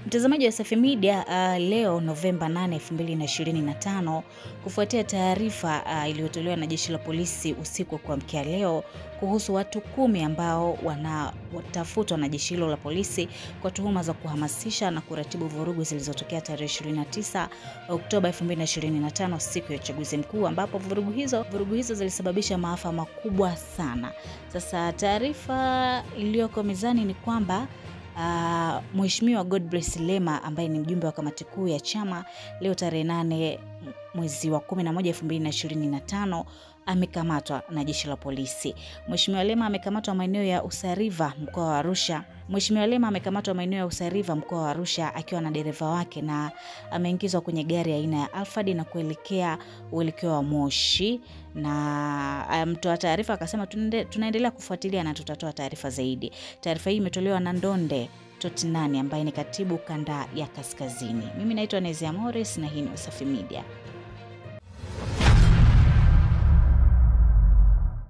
Mtazamaji wa Wasafi Media, leo Novemba 8, 2025, kufuatia taarifa iliyotolewa na jeshi la polisi usiku wa kuamkia leo kuhusu watu 10 ambao wanatafutwa na jeshi hilo la polisi kwa tuhuma za kuhamasisha na kuratibu vurugu zilizotokea tarehe 29 Oktoba 2025, siku ya uchaguzi mkuu, ambapo vurugu hizo zilisababisha maafa makubwa sana. Sasa taarifa iliyoko mezani ni kwamba Mheshimiwa Godbless Lema ambaye ni mjumbe wa kamati kuu ya chama, leo tarehe 8 mwezi wa 11 2025 amekamatwa na jeshi la polisi. Mheshimiwa Lema amekamatwa maeneo ya Usariva, mkoa wa Arusha. Akiwa na dereva wake, na ameingizwa kwenye gari aina ya Alphard na kuelekea uelekeo wa Moshi, na mtoa taarifa akasema tunaendelea kufuatilia na tutatoa taarifa zaidi. Taarifa hii imetolewa na Ndonde Totinani ambaye ni katibu kanda ya Kaskazini. Mimi naitwa Nezia Morris na hii ni Wasafi Media.